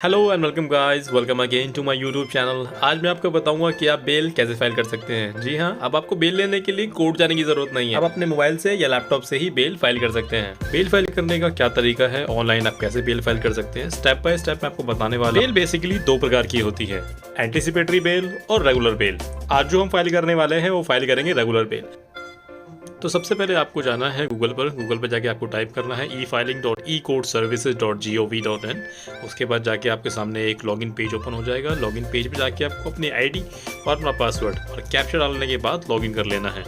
Hello and welcome guys, welcome again to my YouTube channel. आज मैं आपको बताऊंगा कि आप बेल कैसे फाइल कर सकते हैं। जी हाँ, अब आपको बेल लेने के लिए कोर्ट जाने की जरूरत नहीं है। अब अपने मोबाइल से या लैपटॉप से ही बेल फाइल कर सकते हैं। बेल फाइल करने का क्या तरीका है, ऑनलाइन आप कैसे बेल फाइल कर सकते हैं, स्टेप बाय स्टेप मैं आपको बताने वाला हूं। बेल बेसिकली दो प्रकार की होती है, एंटीसिपेटरी बेल और रेगुलर बेल। आज जो हम फाइल करने वाले हैं वो फाइल करेंगे रेगुलर बेल। तो सबसे पहले आपको जाना है गूगल पर जाके आपको टाइप करना है efiling.ecourtservices.gov.in। उसके बाद जाके आपके सामने एक लॉगिन पेज ओपन हो जाएगा। लॉगिन पेज पे जाके आपको अपनी आईडी और अपना पासवर्ड और कैप्चा डालने के बाद लॉगिन कर लेना है।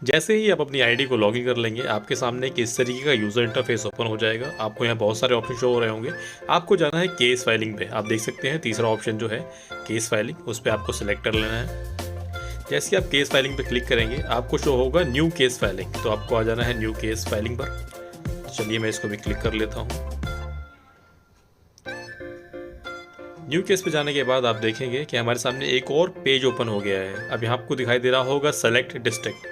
जैसे ही आप अपनी आईडी को लॉगिन कर लेंगे, आपके सामने एक इस तरीके का यूज़र इंटरफेस ओपन हो जाएगा। आपको यहाँ बहुत सारे ऑप्शन शो हो रहे होंगे। आपको जाना है केस फाइलिंग पे। आप देख सकते हैं तीसरा ऑप्शन जो है केस फाइलिंग, उस पर आपको सिलेक्ट कर लेना है। जैसे ही आप केस फाइलिंग पे क्लिक करेंगे आपको शो होगा न्यू केस फाइलिंग, तो आपको आ जाना है न्यू केस फाइलिंग पर। तो चलिए मैं इसको भी क्लिक कर लेता हूँ। न्यू केस पे जाने के बाद आप देखेंगे कि हमारे सामने एक और पेज ओपन हो गया है। अब यहाँ आपको दिखाई दे रहा होगा सेलेक्ट डिस्ट्रिक्ट।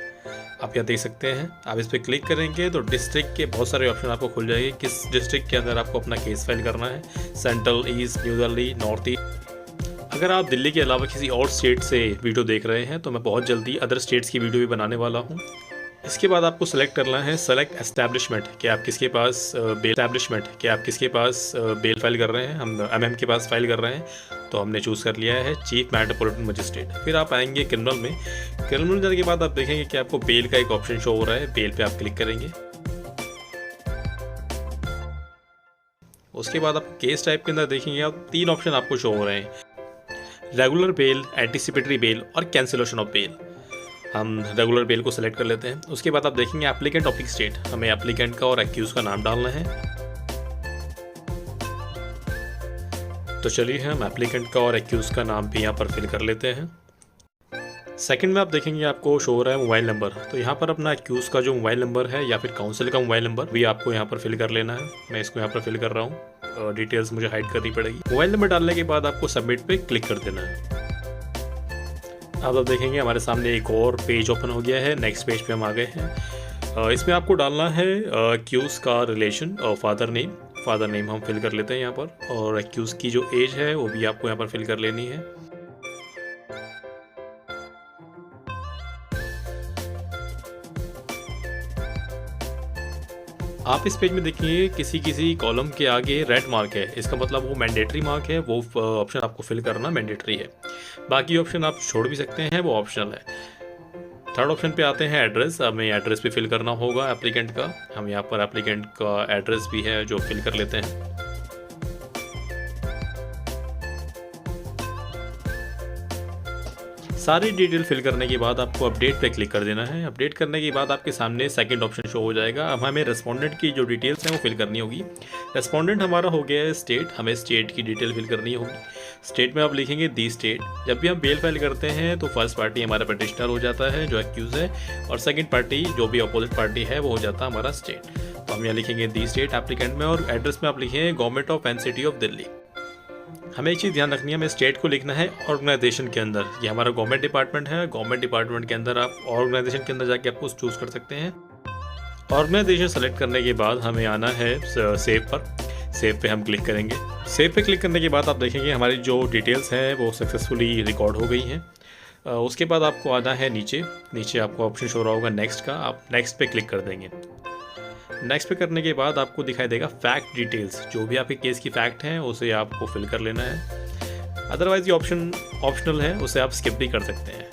आप यहाँ देख सकते हैं, आप इस पर क्लिक करेंगे तो डिस्ट्रिक्ट के बहुत सारे ऑप्शन आपको खुल जाएंगे। किस डिस्ट्रिक्ट के अंदर आपको अपना केस फाइल करना है, central, east, new Delhi, north east. अगर आप दिल्ली के अलावा किसी और स्टेट से वीडियो देख रहे हैं तो मैं बहुत जल्दी अदर स्टेट्स की वीडियो भी बनाने वाला हूँ। इसके बाद आपको सेलेक्ट करना है सेलेक्ट एस्टैब्लिशमेंट कि आप किसके पास बेल फाइल कर रहे हैं। हम एमएम के पास फाइल कर रहे हैं, तो हमने चूज़ कर लिया है चीफ मेट्रोपॉलिटन मजिस्ट्रेट। फिर आप आएंगे क्रिमिनल में। क्रिमिनल जाने के बाद आप देखेंगे कि आपको बेल का एक ऑप्शन शो हो रहा है। बेल पे आप क्लिक करेंगे। उसके बाद आप केस टाइप के अंदर देखेंगे आप तीन ऑप्शन आपको शो हो रहे हैं, रेगुलर बेल, एंटीसिपेटरी बेल और कैंसिलेशन ऑफ बेल। हम रेगुलर बेल को सिलेक्ट कर लेते हैं। उसके बाद आप देखेंगे एप्लीकेंट ऑफ स्टेट, हमें एप्लीकेंट का और एक्यूज का नाम डालना है। तो चलिए हम एप्लीकेंट का और एक्यूज का नाम भी यहाँ पर फिल कर लेते हैं। सेकंड में आप देखेंगे आपको शो हो रहा है मोबाइल नंबर, तो यहाँ पर अपना एक्यूज का जो मोबाइल नंबर है या फिर काउंसिल का मोबाइल नंबर भी आपको यहाँ पर फिल कर लेना है। मैं इसको यहाँ पर फिल कर रहा हूँ, डिटेल्स मुझे हाइड करनी पड़ेगी। मोबाइल नंबर डालने के बाद आपको सबमिट पे क्लिक कर देना है। अब आप देखेंगे हमारे सामने एक और पेज ओपन हो गया है। नेक्स्ट पेज पे हम आ गए हैं। इसमें आपको डालना है एक्यूज का रिलेशन और फादर नेम हम फिल कर लेते हैं यहाँ पर, और एक्यूज की जो एज है वो भी आपको यहाँ पर फिल कर लेनी है। आप इस पेज में देखिए किसी किसी कॉलम के आगे रेड मार्क है, इसका मतलब वो मैंडेटरी मार्क है, वो ऑप्शन आपको फिल करना मैंडेटरी है। बाकी ऑप्शन आप छोड़ भी सकते हैं, वो ऑप्शनल है। थर्ड ऑप्शन पे आते हैं एड्रेस। हमें एड्रेस भी फिल करना होगा एप्लीकेंट का। हम यहाँ पर एप्लीकेंट का एड्रेस भी है जो फिल कर लेते हैं। सारी डिटेल फिल करने के बाद आपको अपडेट पे क्लिक कर देना है। अपडेट करने के बाद आपके सामने सेकंड ऑप्शन शो हो जाएगा। अब हमें रेस्पोंडेंट की जो डिटेल्स हैं वो फिल करनी होगी। रेस्पोंडेंट हमारा हो गया है स्टेट, हमें स्टेट की डिटेल फिल करनी होगी। स्टेट में आप लिखेंगे दी स्टेट। जब भी हम बेल फाइल करते हैं तो फर्स्ट पार्टी हमारा पटिशनर हो जाता है जो एक्यूज है, और सेकेंड पार्टी जो भी अपोजिट पार्टी है वो हो जाता है हमारा स्टेट। तो हम यहाँ लिखेंगे दी स्टेट एप्लीकेंट में, और एड्रेस में आप लिखेंगे government of and city of Delhi. हमें एक चीज़ ध्यान रखनी है, हमें स्टेट को लिखना है ऑर्गेनाइजेशन के अंदर। ये हमारा गवर्नमेंट डिपार्टमेंट है। गवर्नमेंट डिपार्टमेंट के अंदर आप ऑर्गेनाइजेशन के अंदर जाके आपको चूज़ कर सकते हैं। ऑर्गेनाइजेशन सेलेक्ट करने के बाद हमें आना है सेव पर। सेव पे हम क्लिक करेंगे। सेव पे क्लिक करने के बाद आप देखेंगे हमारी जो डिटेल्स हैं वो सक्सेसफुली रिकॉर्ड हो गई हैं। उसके बाद आपको आना है नीचे आपको ऑप्शन शो रहा होगा नेक्स्ट का। आप नेक्स्ट पे क्लिक कर देंगे। नेक्स्ट पे करने के बाद आपको दिखाई देगा फैक्ट डिटेल्स। जो भी आपके केस की फैक्ट हैं उसे आपको फिल कर लेना है। अदरवाइज ये ऑप्शन ऑप्शनल है, उसे आप स्किप भी कर सकते हैं।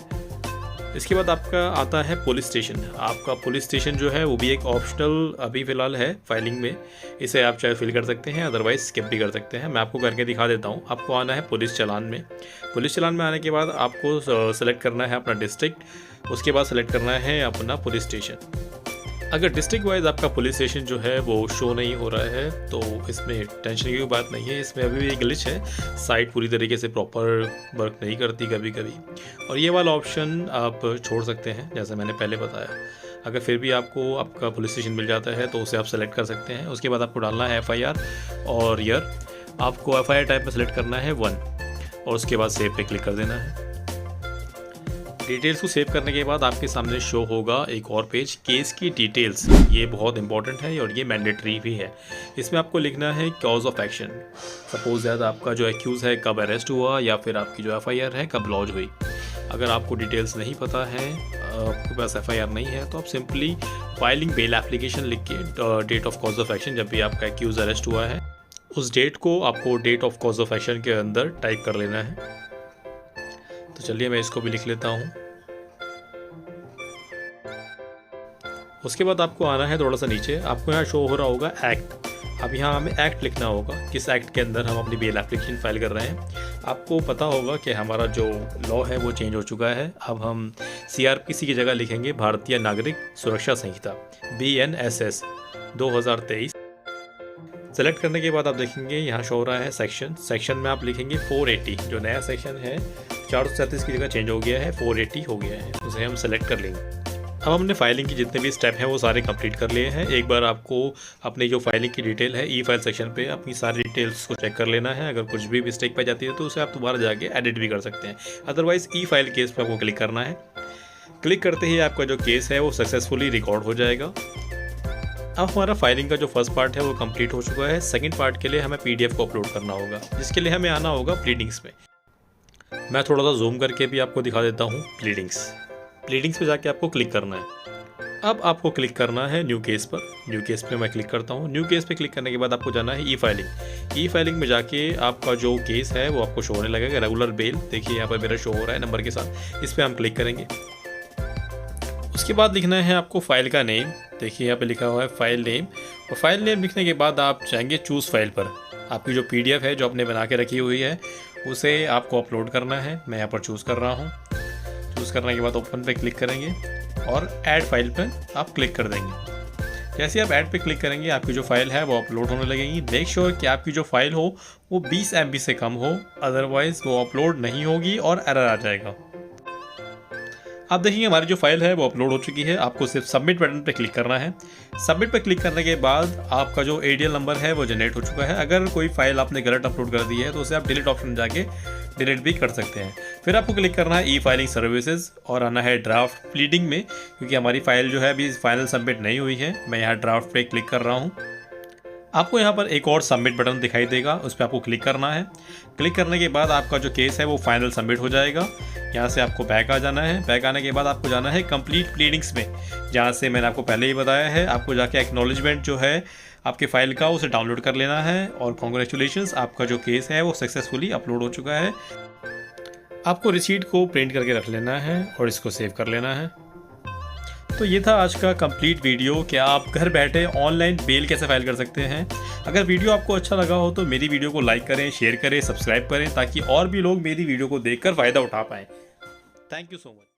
इसके बाद आपका आता है पुलिस स्टेशन। आपका पुलिस स्टेशन जो है वो भी एक ऑप्शनल अभी फ़िलहाल है फाइलिंग में। इसे आप चाहे फिल कर सकते हैं, अदरवाइज स्किप भी कर सकते हैं। मैं आपको करके दिखा देता हूँ। आपको आना है पुलिस चालान में। पुलिस चालान में आने के बाद आपको सेलेक्ट करना है अपना डिस्ट्रिक्ट। उसके बाद सेलेक्ट करना है अपना पुलिस स्टेशन। अगर डिस्ट्रिक्ट वाइज आपका पुलिस स्टेशन जो है वो शो नहीं हो रहा है तो इसमें टेंशन की बात नहीं है। इसमें अभी भी एक ग्लिच है, साइट पूरी तरीके से प्रॉपर वर्क नहीं करती कभी कभी, और ये वाला ऑप्शन आप छोड़ सकते हैं जैसे मैंने पहले बताया। अगर फिर भी आपको आपका पुलिस स्टेशन मिल जाता है तो उसे आप सेलेक्ट कर सकते हैं। उसके बाद आपको डालना है FIR और ईयर। आपको FIR टाइप में सेलेक्ट करना है 1, और उसके बाद सेव पे क्लिक कर देना है। डिटेल्स को सेव करने के बाद आपके सामने शो होगा एक और पेज, केस की डिटेल्स। ये बहुत इंपॉर्टेंट है और ये मैंडेटरी भी है। इसमें आपको लिखना है cause of action. Suppose that आपका जो एक्यूज़ है कब अरेस्ट हुआ या फिर आपकी जो एफआईआर है कब लॉन्च हुई। अगर आपको डिटेल्स नहीं पता है, आपके पास एफआईआर नहीं है, तो आप सिंपली फाइलिंग बेल एप्लीकेशन लिख के date of cause of action, जब भी आपका एक्यूज़ अरेस्ट हुआ है उस डेट को आपको date of cause of action के अंदर टाइप कर लेना है। तो चलिए मैं इसको भी लिख लेता हूँ। उसके बाद आपको आना है थोड़ा सा नीचे, आपको यहाँ शो हो रहा होगा एक्ट। अब यहाँ हमें एक्ट लिखना होगा, किस एक्ट के अंदर हम अपनी बेल एप्लीकेशन फाइल कर रहे हैं। आपको पता होगा कि हमारा जो लॉ है वो चेंज हो चुका है। अब हम CRPC की जगह लिखेंगे भारतीय नागरिक सुरक्षा संहिता BNSS 2023। सेलेक्ट करने के बाद आप देखेंगे यहाँ शो हो रहा है सेक्शन में आप लिखेंगे 480। जो नया सेक्शन है 437 की जगह चेंज हो गया है, 480 हो गया है, उसे हम सेलेक्ट कर लेंगे। अब हमने फाइलिंग की जितने भी स्टेप हैं वो सारे कंप्लीट कर लिए हैं। एक बार आपको अपनी जो फाइलिंग की डिटेल है ई फाइल सेक्शन पे अपनी सारी डिटेल्स को चेक कर लेना है। अगर कुछ भी मिस्टेक पाई जाती है तो उसे आप दोबारा जाके एडिट भी कर सकते हैं। अदरवाइज़ ई फाइल केस पे आपको क्लिक करना है। क्लिक करते ही आपका जो केस है वो सक्सेसफुली रिकॉर्ड हो जाएगा। अब हमारा फाइलिंग का जो फर्स्ट पार्ट है वो कंप्लीट हो चुका है। सेकंड पार्ट के लिए हमें PDF को अपलोड करना होगा, जिसके लिए हमें आना होगा प्लीडिंग्स में। मैं थोड़ा सा जूम करके भी आपको दिखा देता हूँ। प्लीडिंग्स पे जाके आपको क्लिक करना है। अब आपको क्लिक करना है न्यू केस पर। न्यू केस पे मैं क्लिक करता हूँ। न्यू केस पे क्लिक करने के बाद आपको जाना है ई फाइलिंग में जाके आपका जो केस है वो आपको शो होने लगेगा, रेगुलर बेल। देखिए यहाँ पर मेरा शो हो रहा है नंबर के साथ, इस पर हम क्लिक करेंगे। उसके बाद लिखना है आपको फाइल का नेम। देखिए यहाँ पे लिखा हुआ है फाइल नेम, और फाइल नेम लिखने के बाद आप जाएंगे चूज़ फाइल पर। आपकी जो PDF है जो आपने बना के रखी हुई है उसे आपको अपलोड करना है। मैं यहाँ पर चूज़ कर रहा हूँ। चूज़ करने के बाद ओपन पे क्लिक करेंगे और ऐड फाइल पर आप क्लिक कर देंगे। जैसे आप ऐड पे क्लिक करेंगे आपकी जो फाइल है वो अपलोड होने लगेगी। मेक श्योर कि आपकी जो फाइल हो वो 20 MB से कम हो, अदरवाइज़ वो अपलोड नहीं होगी और एरर आ जाएगा। आप देखिए हमारी जो फाइल है वो अपलोड हो चुकी है। आपको सिर्फ सबमिट बटन पे क्लिक करना है। सबमिट पे क्लिक करने के बाद आपका जो ADL नंबर है वो जनरेट हो चुका है। अगर कोई फाइल आपने गलत अपलोड कर दी है तो उसे आप डिलीट ऑप्शन में जाके डिलीट भी कर सकते हैं। फिर आपको क्लिक करना है E-फाइलिंग सर्विसेज और आना है ड्राफ्ट प्लीडिंग में, क्योंकि हमारी फाइल जो है अभी फाइनल सबमिट नहीं हुई है। मैं यहाँ ड्राफ्ट पे क्लिक कर रहा हूँ। आपको यहाँ पर एक और सबमिट बटन दिखाई देगा, उस पर आपको क्लिक करना है। क्लिक करने के बाद आपका जो केस है वो फाइनल सबमिट हो जाएगा। यहाँ से आपको बैक आ जाना है। बैक आने के बाद आपको जाना है कंप्लीट प्लीडिंग्स में, जहाँ से मैंने आपको पहले ही बताया है। आपको जाके एक्नॉलेजमेंट जो है आपके फाइल का उसे डाउनलोड कर लेना है। और कॉन्ग्रेचुलेशंस, आपका जो केस है वो सक्सेसफुली अपलोड हो चुका है। आपको रिसीट को प्रिंट करके रख लेना है और इसको सेव कर लेना है। तो ये था आज का कंप्लीट वीडियो कि आप घर बैठे ऑनलाइन बेल कैसे फाइल कर सकते हैं। अगर वीडियो आपको अच्छा लगा हो तो मेरी वीडियो को लाइक करें, शेयर करें, सब्सक्राइब करें, ताकि और भी लोग मेरी वीडियो को देखकर फ़ायदा उठा पाएँ। Thank you so much.